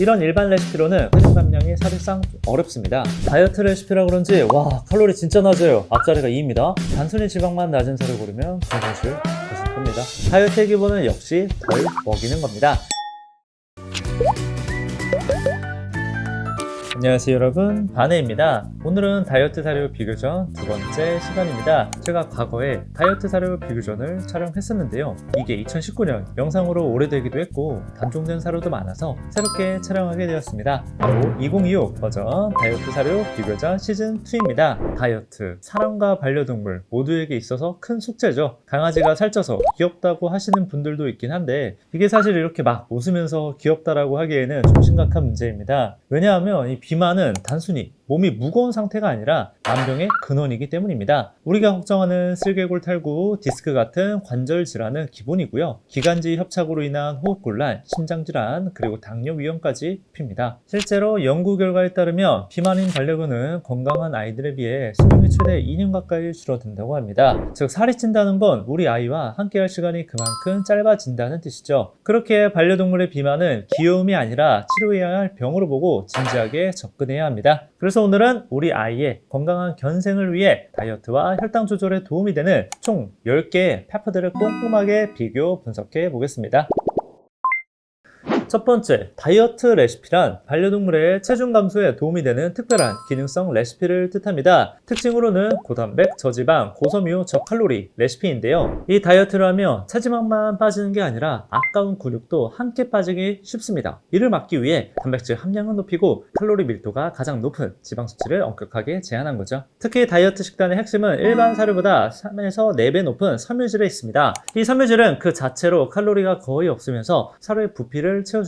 이런 일반 레시피로는 체중 감량이 사실상 어렵습니다. 다이어트 레시피라 그런지 와 칼로리 진짜 낮아요. 앞자리가 2입니다. 단순히 지방만 낮은 살을 고르면 사실 계속 큽니다. 다이어트의 기본은 역시 덜 먹이는 겁니다. 안녕하세요 여러분, 바네입니다. 오늘은 다이어트 사료 비교전 두 번째 시간입니다. 제가 과거에 다이어트 사료 비교전을 촬영했었는데요. 이게 2019년 영상으로 오래되기도 했고 단종된 사료도 많아서 새롭게 촬영하게 되었습니다. 바로 2026 버전 다이어트 사료 비교전 시즌2입니다. 다이어트, 사람과 반려동물 모두에게 있어서 큰 숙제죠. 강아지가 살쪄서 귀엽다고 하시는 분들도 있긴 한데 이게 사실 이렇게 막 웃으면서 귀엽다라고 하기에는 좀 심각한 문제입니다. 왜냐하면 이 비만은 단순히 몸이 무거운 상태가 아니라 만병의 근원이기 때문입니다. 우리가 걱정하는 슬개골 탈구, 디스크 같은 관절 질환은 기본이고요. 기관지 협착으로 인한 호흡곤란, 심장질환, 그리고 당뇨 위험까지 입힙니다. 실제로 연구 결과에 따르면 비만인 반려견은 건강한 아이들에 비해 수명이 최대 2년 가까이 줄어든다고 합니다. 즉 살이 찐다는 건 우리 아이와 함께할 시간이 그만큼 짧아진다는 뜻이죠. 그렇게 반려동물의 비만은 귀여움이 아니라 치료해야 할 병으로 보고 진지하게 접근해야 합니다. 그래서 오늘은 우리 아이의 건강한 견생을 위해 다이어트와 혈당 조절에 도움이 되는 총 10개의 페퍼들을 꼼꼼하게 비교 분석해 보겠습니다. 첫 번째, 다이어트 레시피란 반려동물의 체중 감소에 도움이 되는 특별한 기능성 레시피를 뜻합니다. 특징으로는 고단백, 저지방, 고섬유, 저칼로리 레시피인데요. 이 다이어트를 하면 체지방만 빠지는 게 아니라 아까운 근육도 함께 빠지기 쉽습니다. 이를 막기 위해 단백질 함량을 높이고 칼로리 밀도가 가장 높은 지방 수치를 엄격하게 제한한 거죠. 특히 다이어트 식단의 핵심은 일반 사료보다 3에서 4배 높은 섬유질에 있습니다. 이 섬유질은 그 자체로 칼로리가 거의 없으면서 사료의 부피를 채워줍니다.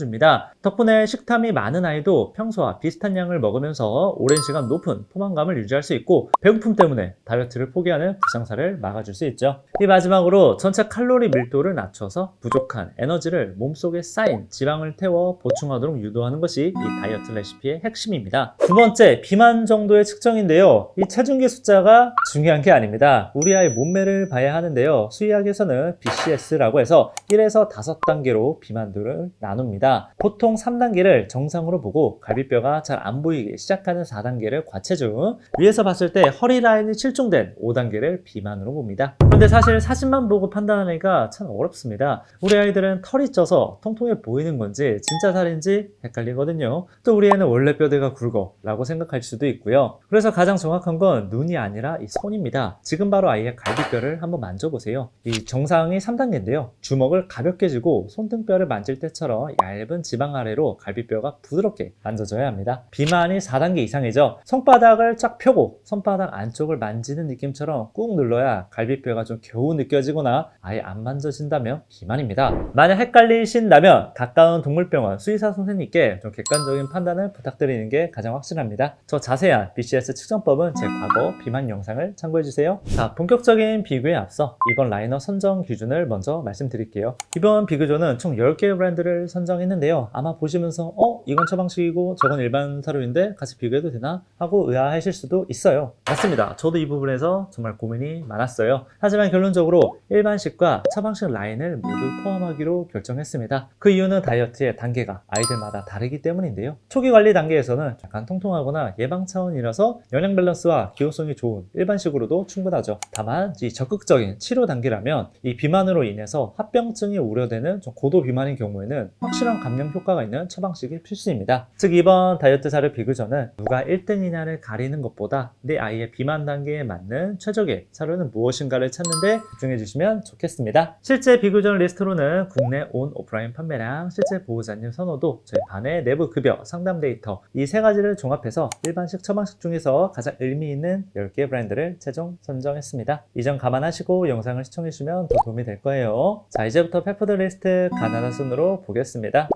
덕분에 식탐이 많은 아이도 평소와 비슷한 양을 먹으면서 오랜 시간 높은 포만감을 유지할 수 있고 배고픔 때문에 다이어트를 포기하는 불상사를 막아줄 수 있죠. 이 마지막으로 전체 칼로리 밀도를 낮춰서 부족한 에너지를 몸속에 쌓인 지방을 태워 보충하도록 유도하는 것이 이 다이어트 레시피의 핵심입니다. 두 번째, 비만 정도의 측정인데요. 이 체중계 숫자가 중요한 게 아닙니다. 우리 아이 몸매를 봐야 하는데요. 수의학에서는 BCS라고 해서 1에서 5단계로 비만도를 나눕니다. 보통 3단계를 정상으로 보고 갈비뼈가 잘 안 보이기 시작하는 4단계를 과체중, 위에서 봤을 때 허리 라인이 실종된 5단계를 비만으로 봅니다. 그런데 사실 사진만 보고 판단하기가 참 어렵습니다. 우리 아이들은 털이 쪄서 통통해 보이는 건지 진짜 살인지 헷갈리거든요. 또 우리 애는 원래 뼈대가 굵어 라고 생각할 수도 있고요. 그래서 가장 정확한 건 눈이 아니라 이 손입니다. 지금 바로 아이의 갈비뼈를 한번 만져보세요. 이 정상이 3단계인데요. 주먹을 가볍게 쥐고 손등뼈를 만질 때처럼 얇은 지방 아래로 갈비뼈가 부드럽게 만져줘야 합니다. 비만이 4단계 이상이죠. 손바닥을 쫙 펴고 손바닥 안쪽을 만지는 느낌처럼 꾹 눌러야 갈비뼈가 좀 겨우 느껴지거나 아예 안 만져진다면 비만입니다. 만약 헷갈리신다면 가까운 동물병원 수의사 선생님께 좀 객관적인 판단을 부탁드리는 게 가장 확실합니다. 저 자세한 BCS 측정법은 제 과거 비만 영상을 참고해주세요. 자, 본격적인 비교에 앞서 이번 라이너 선정 기준을 먼저 말씀드릴게요. 이번 비교조는 총 10개의 브랜드를 선정했는데요. 아마 보시면서 이건 처방식이고 저건 일반 사료인데 같이 비교해도 되나? 하고 의아하실 수도 있어요. 맞습니다. 저도 이 부분에서 정말 고민이 많았어요. 하지만 결론적으로 일반식과 처방식 라인을 모두 포함하기로 결정했습니다. 그 이유는 다이어트의 단계가 아이들마다 다르기 때문인데요. 초기 관리 단계에서는 약간 통통하거나 예방 차원이라서 영양 밸런스와 기호성이 좋은 일반식으로도 충분하죠. 다만 이 적극적인 치료 단계라면 이 비만으로 인해서 합병증이 우려되는 좀 고도 비만인 경우에는 확실한 감량 효과가 있는 처방식이 필수입니다. 즉 이번 다이어트 사료 비교전은 누가 1등이냐를 가리는 것보다 내 아이의 비만 단계에 맞는 최적의 사료는 무엇인가를 찾는 데 집중해 주시면 좋겠습니다. 실제 비교전 리스트로는 국내 온 오프라인 판매량, 실제 보호자님 선호도, 저희 반의 내부 급여, 상담 데이터 이 세 가지를 종합해서 일반식, 처방식 중에서 가장 의미 있는 10개 브랜드를 최종 선정했습니다. 이 점 감안하시고 영상을 시청해 주시면 더 도움이 될 거예요. 자, 이제부터 페퍼드 리스트 가나다 순으로 보겠습니다.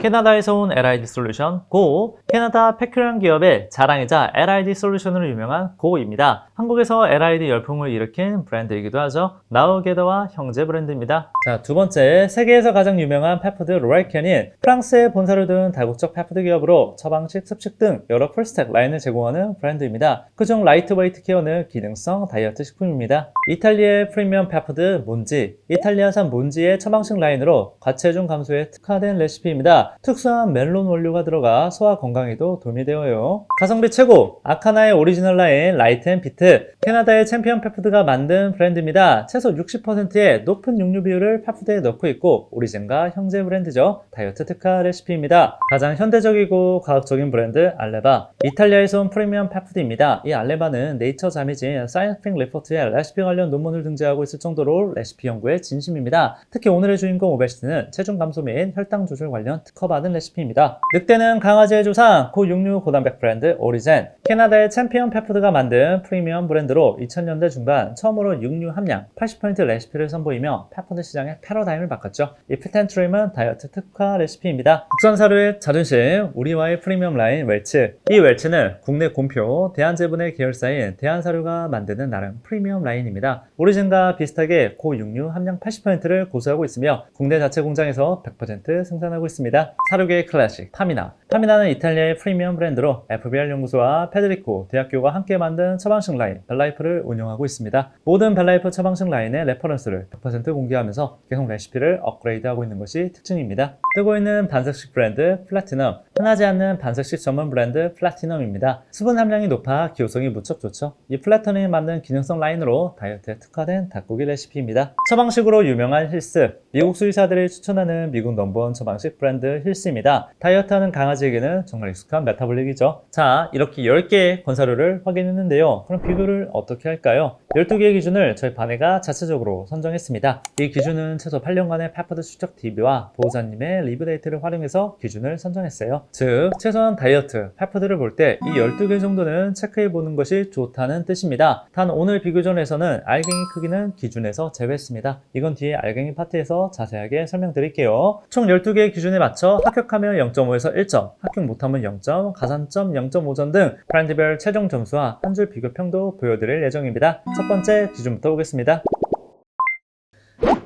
캐나다에서 온 LID 솔루션 고, 캐나다 패큐런 기업의 자랑이자 LID 솔루션으로 유명한 고입니다. 한국에서 LID 열풍을 일으킨 브랜드이기도 하죠. 나우게더와 형제 브랜드입니다. 자, 두 번째, 세계에서 가장 유명한 펫푸드 로얄캔인 프랑스에 본사를 둔 다국적 펫푸드 기업으로 처방식, 습식 등 여러 풀스택 라인을 제공하는 브랜드입니다. 그중 라이트웨이트 케어는 기능성 다이어트 식품입니다. 이탈리아의 프리미엄 펫푸드 몬지, 이탈리아산 몬지의 처방식 라인으로 과체중 감소에 특화된 레시피입니다. 특수한 멜론 원료가 들어가 소화 건강에도 도움이 되어요. 가성비 최고, 아카나의 오리지널 라인 라이트 앤 피트, 캐나다의 챔피언 펫푸드가 만든 브랜드입니다. 최소 60%의 높은 육류 비율을 펫푸드에 넣고 있고 오리진과 형제 브랜드죠. 다이어트 특화 레시피입니다. 가장 현대적이고 과학적인 브랜드 알레바, 이탈리아에서 온 프리미엄 펫푸드입니다. 이 알레바는 네이처 자미진 사이언티픽 리포트에 레시피 관련 논문을 등재하고 있을 정도로 레시피 연구에 진심입니다. 특히 오늘의 주인공 오베시티는 체중 감소 및 혈당 조절 관련 특허받은 레시피입니다. 늑대는 강아지의 조상, 고육류 고단백 브랜드 오리젠, 캐나다의 챔피언 펫푸드가 만든 프리미엄 브랜드로 2000년대 중반 처음으로 육류 함량 80% 레시피를 선보이며 펫푸드 시장의 패러다임을 바꿨죠. 이 피텐트림은 다이어트 특화 레시피입니다. 국산사료의 자존심, 우리와의 프리미엄 라인 웰츠. 이 웰츠는 국내 곰표, 대한제분의 계열사인 대한사료가 만드는 나름 프리미엄 라인입니다. 오리진과 비슷하게 고육류 함량 80%를 고수하고 있으며 국내 자체 공장에서 100% 생산하고 있습니다. 사료계의 클래식 타미나. 타미나는 이탈리아의 프리미엄 브랜드로 FBR 연구소와 페데리코 대학교가 함께 만든 처방식 라인 벨라이프를 운영하고 있습니다. 모든 벨라이프 처방식 라인의 레퍼런스를 100% 공개하면서 계속 레시피를 업그레이드하고 있는 것이 특징입니다. 뜨고 있는 반석식 브랜드 플래티넘, 흔하지 않는 반석식 전문 브랜드 플래티넘입니다. 수분 함량이 높아 기호성이 무척 좋죠. 이 플래티넘이 만든 기능성 라인으로 다이어트에 특화된 닭고기 레시피입니다. 처방식으로 유명한 힐스, 미국 수의사들이 추천하는 미국 넘버원 처방식 브랜드 힐스입니다. 다이어트하는 강아지에게는 정말 익숙한 메타볼릭이죠. 자, 이렇게 10개의 권사료를 확인했는데요. 그럼 비교를 어떻게 할까요? 12개의 기준을 저희 반회가 자체적으로 선정했습니다. 이 기준은 최소 8년간의 펫푸드 추적 DB와 보호자님의 리뷰 데이터를 활용해서 기준을 선정했어요. 즉, 최소한 다이어트, 펫푸드를 볼 때 이 12개 정도는 체크해보는 것이 좋다는 뜻입니다. 단 오늘 비교전에서는 알갱이 크기는 기준에서 제외했습니다. 이건 뒤에 알갱이 파트에서 자세하게 설명드릴게요. 총 12개의 기준에 맞춰 합격하면 0.5에서 1점, 합격 못하면 0점, 가산점 0.5점 등 브랜드별 최종 점수와 한 줄 비교평도 보여드릴 예정입니다. 첫 번째 기준부터 보겠습니다.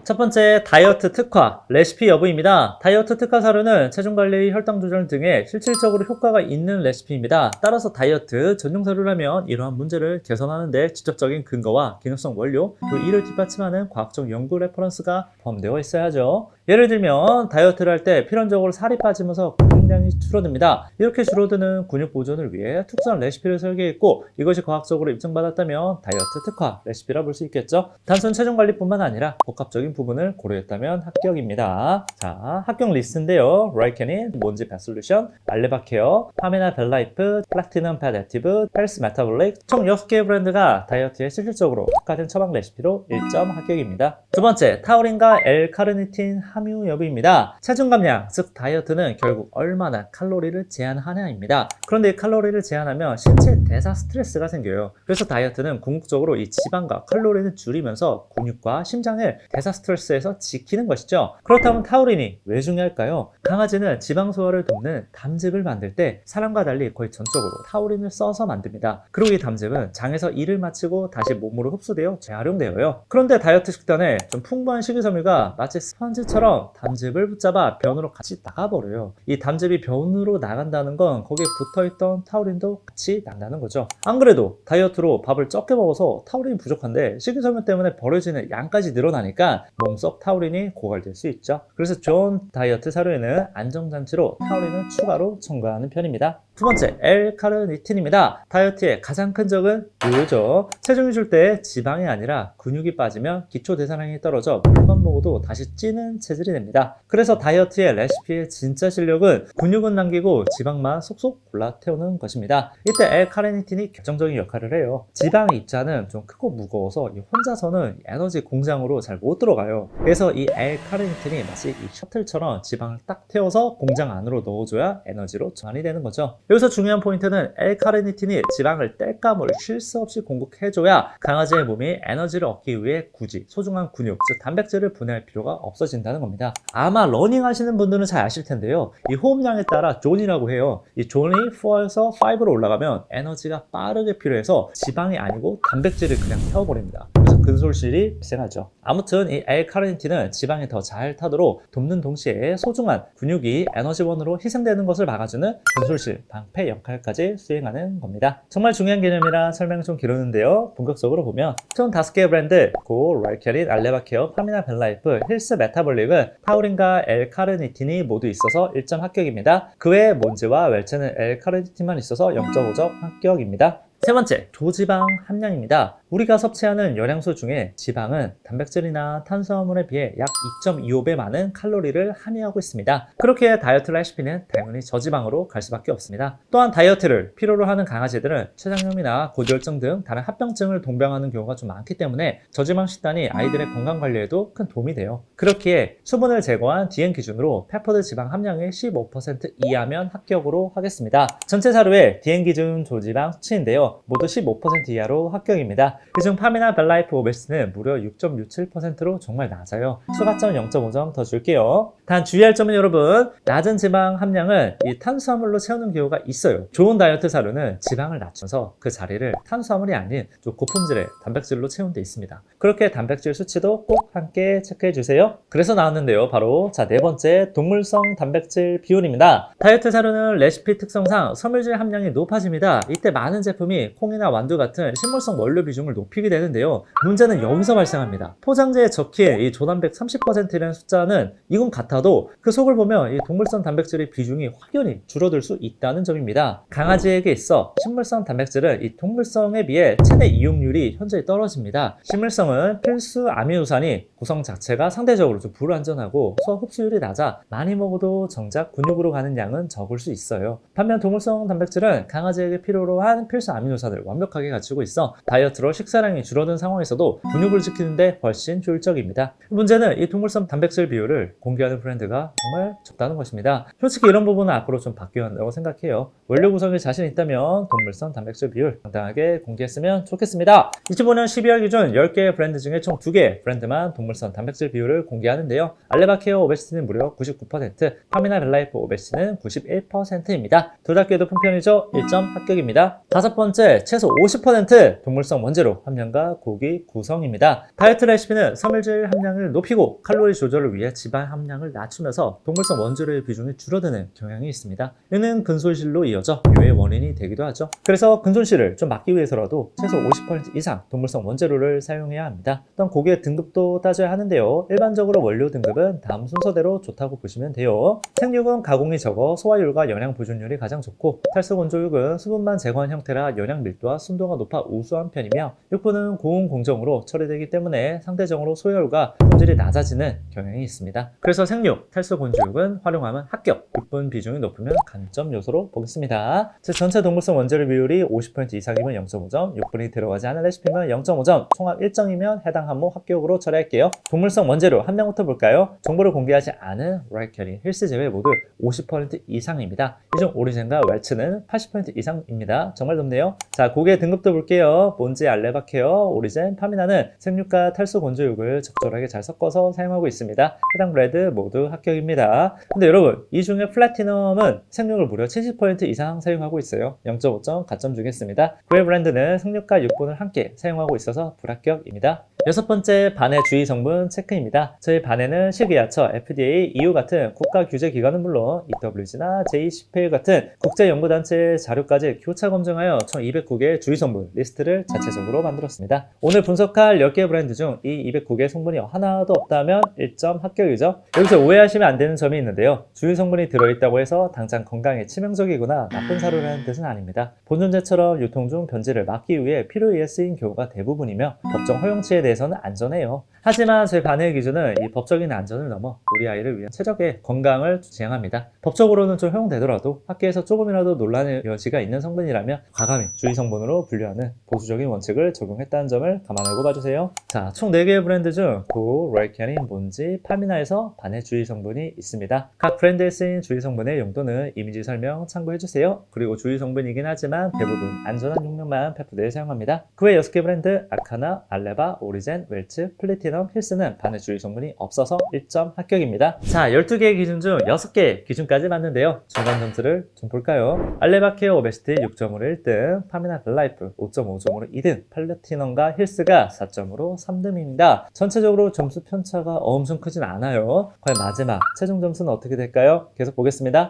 첫 번째, 다이어트 특화, 레시피 여부입니다. 다이어트 특화 사료는 체중관리, 혈당 조절 등에 실질적으로 효과가 있는 레시피입니다. 따라서 다이어트 전용 사료라면 이러한 문제를 개선하는 데 직접적인 근거와 기능성 원료, 또 이를 뒷받침하는 과학적 연구 레퍼런스가 포함되어 있어야죠. 예를 들면 다이어트를 할 때 필연적으로 살이 빠지면서 근육량이 줄어듭니다. 이렇게 줄어드는 근육 보존을 위해 특수한 레시피를 설계했고 이것이 과학적으로 입증받았다면 다이어트 특화 레시피라 볼 수 있겠죠. 단순 체중 관리뿐만 아니라 복합적인 부분을 고려했다면 합격입니다. 자, 합격 리스트인데요. 라이케닌, 몬지 펫솔루션, 알레바 케어, 파메나 벨라이프, 플래티넘 펫 액티브, 헬스 메타볼릭 총 6개의 브랜드가 다이어트에 실질적으로 특화된 처방 레시피로 1점 합격입니다. 두 번째, 타우린과 L-카르니틴 함유 여부입니다. 체중 감량, 즉 다이어트는 결국 얼마나 칼로리를 제한하냐입니다. 그런데 이 칼로리를 제한하면 신체 대사 스트레스가 생겨요. 그래서 다이어트는 궁극적으로 이 지방과 칼로리를 줄이면서 근육과 심장을 대사 스트레스에서 지키는 것이죠. 그렇다면 타우린이 왜 중요할까요? 강아지는 지방 소화를 돕는 담즙을 만들 때 사람과 달리 거의 전적으로 타우린을 써서 만듭니다. 그리고 이 담즙은 장에서 일을 마치고 다시 몸으로 흡수되어 재활용되어요. 그런데 다이어트 식단에 좀 풍부한 식이섬유가 마치 스펀지처럼 담즙을 붙잡아 변으로 같이 나가버려요. 이 담즙이 변으로 나간다는 건 거기에 붙어있던 타우린도 같이 나간다는 거죠. 안 그래도 다이어트로 밥을 적게 먹어서 타우린이 부족한데 식이섬유 때문에 버려지는 양까지 늘어나니까 몸속 타우린이 고갈될 수 있죠. 그래서 좋은 다이어트 사료에는 안정장치로 타우린을 추가로 첨가하는 편입니다. 두 번째, L-카르니틴입니다. 다이어트의 가장 큰 적은 요요죠. 체중이 줄 때 지방이 아니라 근육이 빠지면 기초 대사량이 떨어져 물만 먹어도 다시 찌는 체질이 됩니다. 그래서 다이어트의 레시피의 진짜 실력은 근육은 남기고 지방만 속속 골라 태우는 것입니다. 이때 L-카르니틴이 결정적인 역할을 해요. 지방 입자는 좀 크고 무거워서 혼자서는 에너지 공장으로 잘 못 들어가요. 그래서 이 L-카르니틴이 마치 이 셔틀처럼 지방을 딱 태워서 공장 안으로 넣어줘야 에너지로 전환이 되는 거죠. 여기서 중요한 포인트는 L-카르니틴이 지방을 뗄감을 쉴 새 없이 공급해줘야 강아지의 몸이 에너지를 얻기 위해 굳이 소중한 근육 근육, 즉 단백질을 분해할 필요가 없어진다는 겁니다. 아마 러닝 하시는 분들은 잘 아실 텐데요. 이 호흡량에 따라 존이라고 해요. 이 존이 4에서 5로 올라가면 에너지가 빠르게 필요해서 지방이 아니고 단백질을 그냥 태워버립니다. 그래서 근손실이 발생하죠. 아무튼 이 L카르니틴은 지방이 더 잘 타도록 돕는 동시에 소중한 근육이 에너지원으로 희생되는 것을 막아주는 근손실 방패 역할까지 수행하는 겁니다. 정말 중요한 개념이라 설명이 좀 길었는데요. 본격적으로 보면 총 5개의 브랜드 고, 라이케린, 알레바케어, 파미나 벤라이프, 힐스 메타볼릭은 타우린과 L카르니틴이 모두 있어서 1점 합격입니다. 그 외에 몬즈와 웰체는 L카르니틴만 있어서 0.5점 합격입니다. 세 번째, 조지방 함량입니다. 우리가 섭취하는 영양소 중에 지방은 단백질이나 탄수화물에 비해 약 2.25배 많은 칼로리를 함유하고 있습니다. 그렇게 다이어트 레시피는 당연히 저지방으로 갈 수밖에 없습니다. 또한 다이어트를 필요로 하는 강아지들은 췌장염이나 고지혈증 등 다른 합병증을 동반하는 경우가 좀 많기 때문에 저지방 식단이 아이들의 건강 관리에도 큰 도움이 돼요. 그렇기에 수분을 제거한 DN 기준으로 페퍼드 지방 함량의 15% 이하면 합격으로 하겠습니다. 전체 사료의 DN 기준 조지방 수치인데요. 모두 15% 이하로 합격입니다. 그중 파미나 벨라이프 오베시티는 무려 6.67%로 정말 낮아요. 추가점 0.5점 더 줄게요. 단 주의할 점은 여러분, 낮은 지방 함량은 이 탄수화물로 채우는 경우가 있어요. 좋은 다이어트 사료는 지방을 낮춰서 그 자리를 탄수화물이 아닌 좀 고품질의 단백질로 채운 데 있습니다. 그렇게 단백질 수치도 꼭 함께 체크해 주세요. 그래서 나왔는데요. 바로 네 번째, 동물성 단백질 비율입니다. 다이어트 사료는 레시피 특성상 섬유질 함량이 높아집니다. 이때 많은 제품이 콩이나 완두 같은 식물성 원료 비중을 높이게 되는데요. 문제는 여기서 발생합니다. 포장지에 적힌 이 조단백 30%라는 숫자는 이건 같아도 그 속을 보면 이 동물성 단백질의 비중이 확연히 줄어들 수 있다는 점입니다. 강아지에게 있어 식물성 단백질은 이 동물성에 비해 체내 이용률이 현저히 떨어집니다. 식물성은 필수 아미노산이 구성 자체가 상대적으로 좀 불안전하고 소화 흡수율이 낮아 많이 먹어도 정작 근육으로 가는 양은 적을 수 있어요. 반면 동물성 단백질은 강아지에게 필요로 한 필수 아미노산을 완벽하게 갖추고 있어 다이어트로 식사량이 줄어든 상황에서도 근육을 지키는데 훨씬 효율적입니다. 문제는 이 동물성 단백질 비율을 공개하는 브랜드가 정말 적다는 것입니다. 솔직히 이런 부분은 앞으로 좀 바뀌어야 한다고 생각해요. 원료 구성에 자신 있다면 동물성 단백질 비율 당당하게 공개했으면 좋겠습니다. 2025년 12월 기준 10개의 브랜드 중에 총 2개 브랜드만 동물성 단백질 비율을 공개하는데요. 알레바케어 오베시티는 무려 99%, 파미나 벨라이프 오베시티는 91%입니다. 둘 다 꽤 높은 편이죠. 1점 합격입니다. 다섯 번째, 최소 50% 동물성 원재료 함량과 고기 구성입니다. 다이어트 레시피는 섬유질 함량을 높이고 칼로리 조절을 위해 지방 함량을 낮추면서 동물성 원재료의 비중이 줄어드는 경향이 있습니다. 이는 근손실로 이어져 유해 원인이 되기도 하죠. 그래서 근손실을 좀 막기 위해서라도 최소 50% 이상 동물성 원재료를 사용해야 합니다. 또한 고기의 등급도 따져야 하는데요. 일반적으로 원료 등급은 다음 순서대로 좋다고 보시면 돼요. 생육은 가공이 적어 소화율과 영양 보존율이 가장 좋고, 탈수건조육은 수분만 제거한 형태라 영양 밀도와 순도가 높아 우수한 편이며, 육부는 고온 공정으로 처리되기 때문에 상대적으로 소화율과 품질이 낮아지는 경향이 있습니다. 그래서 생육, 탈수건조육은 활용하면 합격, 육분 비중이 높으면 간점 요소로 보겠습니다. 즉 전체 동물성 원재료 비율이 50% 이상이면 0.5점, 육분이 들어가지 않은 레시피면 0.5점, 총합 1점이면 해당 항목 합격으로 처리할게요. 동물성 원재료 함량부터 볼까요? 정보를 공개하지 않은 라이케린, 힐스 제외 모두 50% 이상입니다. 이 중 오리젠과 웰츠는 80% 이상입니다. 정말 높네요. 자, 고기의 등급도 볼게요. 몬즈, 알레바케어, 오리젠, 파미나는 생육과 탈수 건조육을 적절하게 잘 섞어서 사용하고 있습니다. 해당 브랜드 모두 합격입니다. 근데 여러분, 이 중에 플래티넘은 생육을 무려 70% 이상 사용하고 있어요. 0.5점 가점 주겠습니다. 그의 브랜드는 생육과 육분을 함께 사용하고 있어서 불합격입니다. 여섯 번째, 반의 주의 성분 체크입니다. 저희 반에는 식이야처, FDA, EU 같은 국가 규제 기관은 물론 EWG나 JCPA 같은 국제연구단체의 자료까지 교차 검증하여 총 209개의 주의 성분 리스트를 자체적으로 만들었습니다. 오늘 분석할 10개 브랜드 중 이 209개 성분이 하나도 없다면 1점 합격이죠. 여기서 오해하시면 안 되는 점이 있는데요. 주의 성분이 들어있다고 해서 당장 건강에 치명적이거나 나쁜 사료라는 뜻은 아닙니다. 본존재처럼 유통 중 변질을 막기 위해 필요에 의해 쓰인 경우가 대부분이며 법정 허용치에 대해서는 안전해요. 하지만 저희 반의 기준은 이 법적인 안전을 넘어 우리 아이를 위한 최적의 건강을 지향합니다. 법적으로는 좀 허용되더라도 학계에서 조금이라도 논란의 여지가 있는 성분이라면 과감히 주의 성분으로 분류하는 보수적인 원칙을 적용했다는 점을 감안하고 봐주세요. 자, 총 4개의 브랜드 중 고, 라이케린, 몬지, 파미나에서 반의 주의 성분이 있습니다. 각 브랜드에 쓰인 주의 성분의 용도는 이미지 설명 참고해주세요. 그리고 주의 성분이긴 하지만 대부분 안전한 용량만 페프대에 사용합니다. 그 외 6개 브랜드 아카나, 알레바, 오리진, 오리젠, 웰츠, 플래티넘, 힐스는 반의 주요 성분이 없어서 1점 합격입니다. 자, 12개의 기준 중 6개 기준까지 맞는데요. 중간 점수를 좀 볼까요? 알레바케어 오베시티 6점으로 1등, 파미나 글라이프 5.5점으로 2등, 플래티넘과 힐스가 4점으로 3등입니다. 전체적으로 점수 편차가 엄청 크진 않아요. 과연 마지막 최종 점수는 어떻게 될까요? 계속 보겠습니다.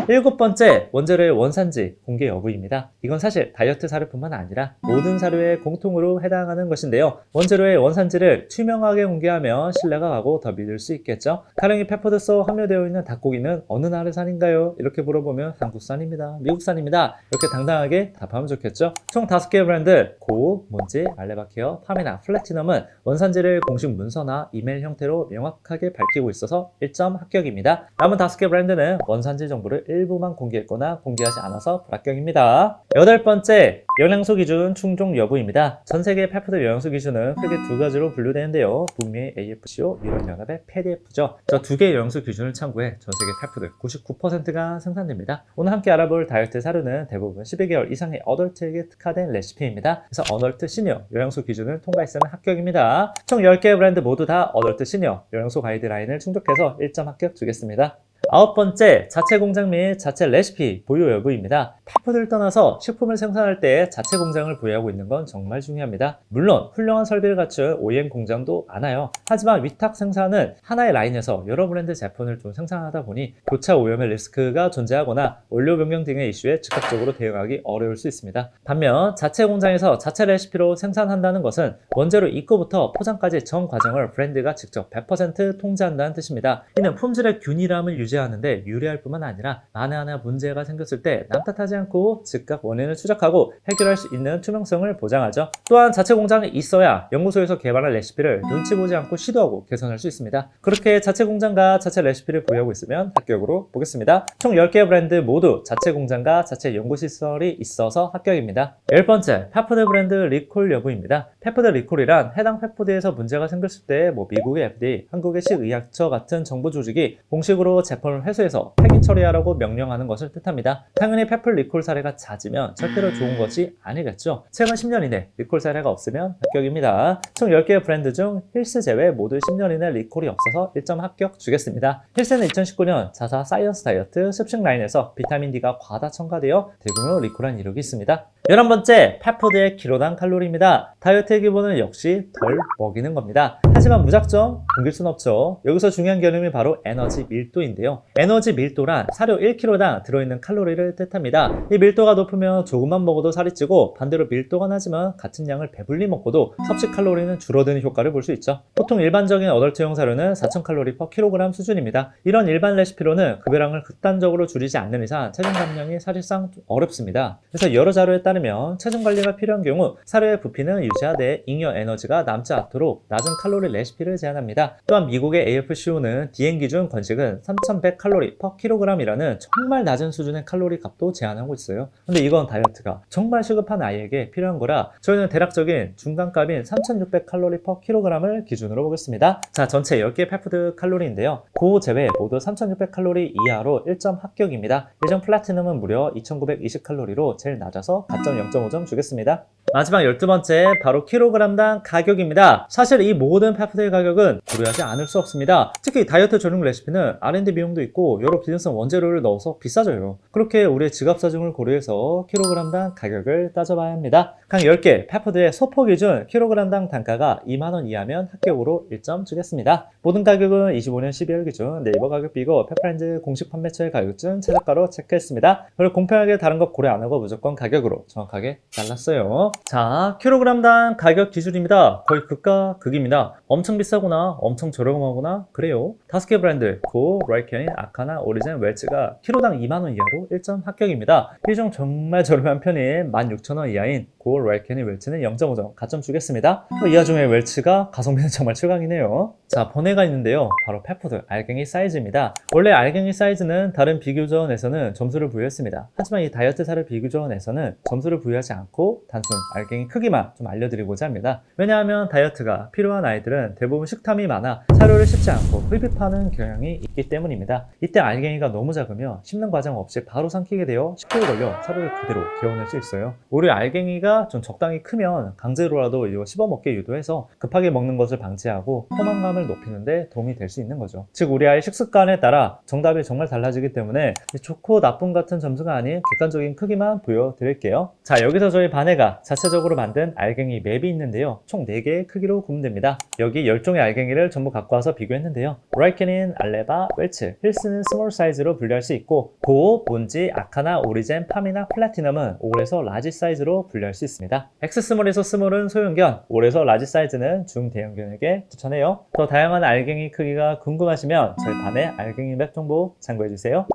7번째, 원재료의 원산지 공개 여부입니다. 이건 사실 다이어트 사료뿐만 아니라 모든 사료에 공통으로 해당하는 것인데요. 원재료의 원산지를 투명하게 공개하면 신뢰가 가고 더 믿을 수 있겠죠. 가령이 페퍼드소 함유되어 있는 닭고기는 어느 나라산인가요? 이렇게 물어보면 한국산입니다, 미국산입니다, 이렇게 당당하게 답하면 좋겠죠. 총 5개의 브랜드 고, 몬지, 알레바케어, 파미나, 플래티넘은 원산지를 공식 문서나 이메일 형태로 명확하게 밝히고 있어서 1점 합격입니다. 남은 5개 브랜드는 원산지 정보를 일부만 공개했거나 공개하지 않아서 불합격입니다. 8번째, 영양소 기준 충족 여부입니다. 전세계 페푸드 영양소 기준은 크게 2가지로 분류되는데요. 북미의 AFCO, 유럽연합의 PDF죠. 저 2개의 영양소 기준을 참고해 전세계 페푸드 99%가 생산됩니다. 오늘 함께 알아볼 다이어트 사료는 대부분 12개월 이상의 어덜트에게 특화된 레시피입니다. 그래서 어덜트 시니어 영양소 기준을 통과했으면 합격입니다. 총 10개의 브랜드 모두 다 어덜트 시니어 영양소 가이드라인을 충족해서 1점 합격 주겠습니다. 9번째, 자체 공장 및 자체 레시피 보유 여부입니다. 페푸드를 떠나서 식품을 생산할 때 자체 공장을 보유하고 있는 건 정말 중요합니다. 물론 훌륭한 설비를 갖춘 OEM 공장도 많아요. 하지만 위탁 생산은 하나의 라인에서 여러 브랜드 제품을 좀 생산하다 보니 교차 오염의 리스크가 존재하거나 원료 변경 등의 이슈에 즉각적으로 대응하기 어려울 수 있습니다. 반면 자체 공장에서 자체 레시피로 생산한다는 것은 원재료 입고부터 포장까지 전 과정을 브랜드가 직접 100% 통제한다는 뜻입니다. 이는 품질의 균일함을 유지하는데 유리할 뿐만 아니라 만에 하나 문제가 생겼을 때 남 탓하지 않고 즉각 원인을 추적하고 해결할 수 있는 투명성을 보장하죠. 또한 자체 공장이 있어야 연구소에서 개발한 레시피를 눈치 보지 않고 시도하고 개선할 수 있습니다. 그렇게 자체 공장과 자체 레시피를 보유하고 있으면 합격으로 보겠습니다. 총 10개의 브랜드 모두 자체 공장과 자체 연구시설이 있어서 합격입니다. 10번째, 페푸드 브랜드 리콜 여부입니다. 페푸드 리콜이란 해당 페푸드에서 문제가 생겼을 때 미국의 FDA, 한국의 식의약처 같은 정부 조직이 공식으로 제품을 회수해서 폐기 처리하라고 명령하는 것을 뜻합니다. 당연히 페플 리콜 사례가 잦으면 절대로 좋은 것이 아니겠죠. 최근 10년 이내 리콜 사례가 없으면 합격입니다. 총 10개의 브랜드 중 힐스 제외 모두 10년 이내 리콜이 없어서 1점 합격 주겠습니다. 힐스는 2019년 자사 사이언스 다이어트 습식 라인에서 비타민 D가 과다 첨가되어 대규모 리콜한 이력이 있습니다. 11번째, 페푸드의 키로당 칼로리입니다. 다이어트의 기본은 역시 덜 먹이는 겁니다. 하지만 무작정 굶길 순 없죠. 여기서 중요한 개념이 바로 에너지 밀도인데요. 에너지 밀도란 사료 1kg당 들어있는 칼로리를 뜻합니다. 이 밀도가 높으면 조금만 먹어도 살이 찌고 반대로 밀도가 낮으면 같은 양을 배불리 먹고도 섭식 칼로리는 줄어드는 효과를 볼 수 있죠. 보통 일반적인 어덜트용 사료는 4000칼로리 per kg 수준입니다. 이런 일반 레시피로는 급여량을 극단적으로 줄이지 않는 이상 체중 감량이 사실상 어렵습니다. 그래서 여러 자료에 따르면 체중 관리가 필요한 경우 사료의 부피는 유지하되 잉여 에너지가 남지 않도록 낮은 칼로리 레시피를 제안합니다. 또한 미국의 AFCO는 DN 기준 건식은 3100칼로리 per kg이라는 정말 낮은 수준의 칼로리 값도 제한하고 있어요. 근데 이건 다이어트가 정말 시급한 아이에게 필요한 거라 저희는 대략적인 중간값인 3600칼로리 per kg을 기준으로 보겠습니다. 자, 전체 10개의 페푸드 칼로리인데요. 고 제외 모두 3600칼로리 이하로 1점 합격입니다. 예전 플래티넘은 무려 2920칼로리로 제일 낮아서 가점 0.5점 주겠습니다. 마지막 12번째, 바로 킬로그램당 가격입니다. 사실 이 모든 페푸드의 가격은 고려하지 않을 수 없습니다. 특히 다이어트 전용 레시피는 R&D 비용도 있고 여러 기능성 원재료를 넣어서 비싸져요. 그렇게 우리의 지갑 사정을 고려해서 킬로그램당 가격을 따져봐야 합니다. 각 10개 페푸드의 소포 기준 킬로그램당 단가가 2만원 이하면 합격으로 1점 주겠습니다. 모든 가격은 25년 12월 기준 네이버 가격비고 페프라인즈 공식 판매처의 가격증 최저가로 체크했습니다. 그리고 공평하게 다른 것 고려 안하고 무조건 가격으로 정확하게 잘랐어요. 자, 킬로그램당 가격 기준입니다. 거의 극과 극입니다. 엄청 비싸거나 엄청 저렴하거나 그래요. 5개 브랜드 고, 라이켄, 아카나, 오리젠, 웰츠가 킬로당 2만원 이하로 1점 합격입니다. 이 중 정말 저렴한 편인 16,000원 이하인 고, 라이켄, 웰츠는 0.5점 가점 주겠습니다. 이 와중에 웰츠가 가성비는 정말 최강이네요. 자, 번외가 있는데요. 바로 페푸드 알갱이 사이즈입니다. 원래 알갱이 사이즈는 다른 비교조원에서는 점수를 부여했습니다. 하지만 이 다이어트 사료 비교조원에서는 점수를 부여하지 않고 단순 알갱이 크기만 좀 알려드리고자 합니다. 왜냐하면 다이어트가 필요한 아이들은 대부분 식탐이 많아 사료를 씹지 않고 흡입하는 경향이 있기 때문입니다. 이때 알갱이가 너무 작으면 씹는 과정 없이 바로 삼키게 되어 10초에 걸려 사료를 그대로 개운할 수 있어요. 오히려 알갱이가 좀 적당히 크면 강제로라도 이거 씹어먹게 유도해서 급하게 먹는 것을 방지하고 포만감을 높이는 데 도움이 될 수 있는 거죠. 즉 우리 아이 식습관에 따라 정답이 정말 달라지기 때문에 좋고 나쁜 같은 점수가 아닌 객관적인 크기만 보여드릴게요. 자, 여기서 저희 반해가 자체적으로 만든 알갱이 맵이 있는데요. 총 4개의 크기로 구분됩니다. 여기 10종의 알갱이를 전부 갖고 와서 비교했는데요. 라이케닌, 알레바, 웰츠, 힐스는 스몰 사이즈로 분류할 수 있고 고, 몬지, 아카나, 오리젠, 팜이나 플래티넘은 5에서 라지 사이즈로 분류할 수 있습니다. X스몰에서 스몰은 소형견, 5에서 라지 사이즈는 중대형견에게 추천해요. 더 다양한 알갱이 크기가 궁금하시면 저희 반해 알갱이 맵 정보 참고해주세요.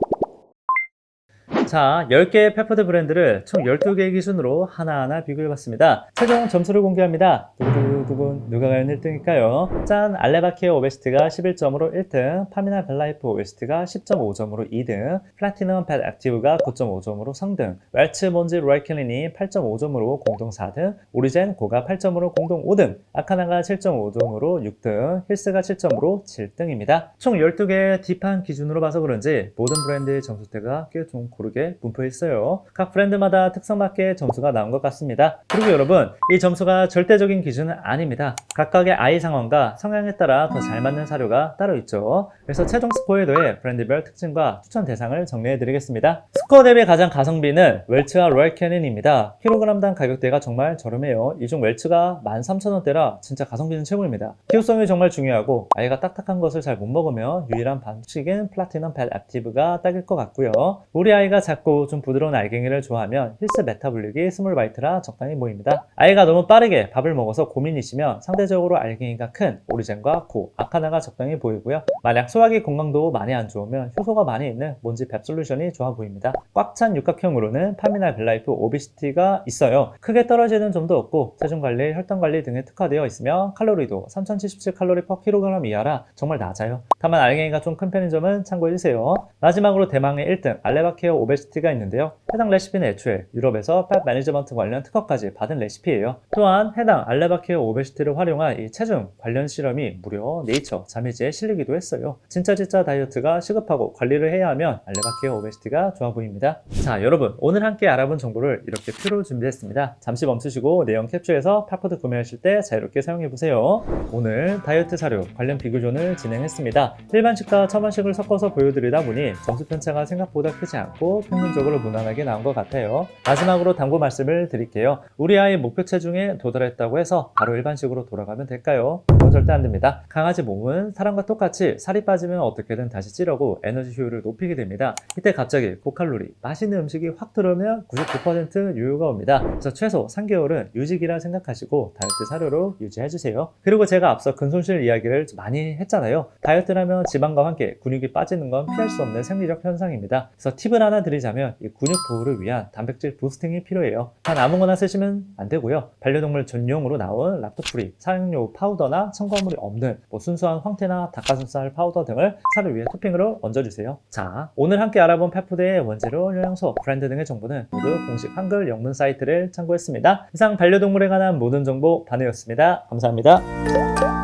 자, 10개의 페퍼드 브랜드를 총 12개 기준으로 하나하나 비교해봤습니다. 최종 점수를 공개합니다. 두구두구두구 누가 과연 1등일까요? 짠! 알레바케어 오베시티가 11점으로 1등, 파미나 벨라이프 오베시티가 10.5점으로 2등, 플래티넘 팻 액티브가 9.5점으로 3등, 웰츠 몬지 라이켈린이 8.5점으로 공동 4등, 오리젠 고가 8점으로 공동 5등, 아카나가 7.5점으로 6등, 힐스가 7점으로 7등입니다. 총 12개의 딥한 기준으로 봐서 그런지 모든 브랜드의 점수대가 꽤 좀 고르게 분포했어요. 각 브랜드마다 특성 맞게 점수가 나온 것 같습니다. 그리고 여러분, 이 점수가 절대적인 기준은 아닙니다. 각각의 아이 상황과 성향에 따라 더 잘 맞는 사료가 따로 있죠. 그래서 최종 스코어에 더해 브랜드별 특징과 추천 대상을 정리해 드리겠습니다. 스코어 대비 가장 가성비는 웰츠와 로얄 캐닌입니다. 킬로그램당 가격대가 정말 저렴해요. 이 중 웰츠가 13,000원대라 진짜 가성비는 최고입니다. 키우성이 정말 중요하고 아이가 딱딱한 것을 잘 못 먹으면 유일한 반칙인 플래티넘 팻 액티브가 딱일 것 같고요. 우리 아이가 작고 좀 부드러운 알갱이를 좋아하면 힐스 메타블릭이 스몰 바이트라 적당히 보입니다. 아이가 너무 빠르게 밥을 먹어서 고민이시면 상대적으로 알갱이가 큰 오리젠과 고, 아카나가 적당히 보이고요. 만약 소화기 건강도 많이 안 좋으면 효소가 많이 있는 몬지 펩 솔루션이 좋아 보입니다. 꽉 찬 육각형으로는 파미나 벨라이프 오비시티가 있어요. 크게 떨어지는 점도 없고 체중관리, 혈당관리 등에 특화되어 있으며 칼로리도 3077칼로리 per kg 이하라 정말 낮아요. 다만 알갱이가 좀 큰 편인 점은 참고해주세요. 마지막으로 대망의 1등 알레바케어 오베시티가 있는데요. 해당 레시피는 애초에 유럽에서 팻 매니지먼트 관련 특허까지 받은 레시피예요. 또한 해당 알레바케어 오베시티를 활용한 이 체중 관련 실험이 무려 네이처 자매지에 실리기도 했어요. 진짜 다이어트가 시급하고 관리를 해야 하면 알레바케어 오베시티가 좋아 보입니다. 자, 여러분 오늘 함께 알아본 정보를 이렇게 표로 준비했습니다. 잠시 멈추시고 내용 캡처해서 팝푸드 구매하실 때 자유롭게 사용해보세요. 오늘 다이어트 사료 관련 비교존을 진행했습니다. 일반식과 첨언식을 섞어서 보여드리다 보니 점수 편차가 생각보다 크지 않고 평균적으로 무난하게 나온 것 같아요. 마지막으로 당부 말씀을 드릴게요. 우리 아이 목표 체중에 도달했다고 해서 바로 일반식으로 돌아가면 될까요? 그건 절대 안 됩니다. 강아지 몸은 사람과 똑같이 살이 빠지면 어떻게든 다시 찌려고 에너지 효율을 높이게 됩니다. 이때 갑자기 고칼로리, 맛있는 음식이 확 들어오면 99% 요요가 옵니다. 그래서 최소 3개월은 유지기라 생각하시고 다이어트 사료로 유지해주세요. 그리고 제가 앞서 근손실 이야기를 많이 했잖아요. 다이어트라면 지방과 함께 근육이 빠지는 건 피할 수 없는 생리적 현상입니다. 그래서 팁을 하나 드리자면 이 근육 보호를 위한 단백질 부스팅이 필요해요. 단 아무거나 쓰시면 안 되고요. 반려동물 전용으로 나온 락토프리, 사용료 파우더나 첨가물이 없는 순수한 황태나 닭가슴살 파우더 등을 사료 위에 토핑으로 얹어주세요. 자, 오늘 함께 알아본 펫푸드의 원재료, 영양소, 브랜드 등의 정보는 모두 공식 한글 영문 사이트를 참고했습니다. 이상 반려동물에 관한 모든 정보 반해였습니다. 감사합니다.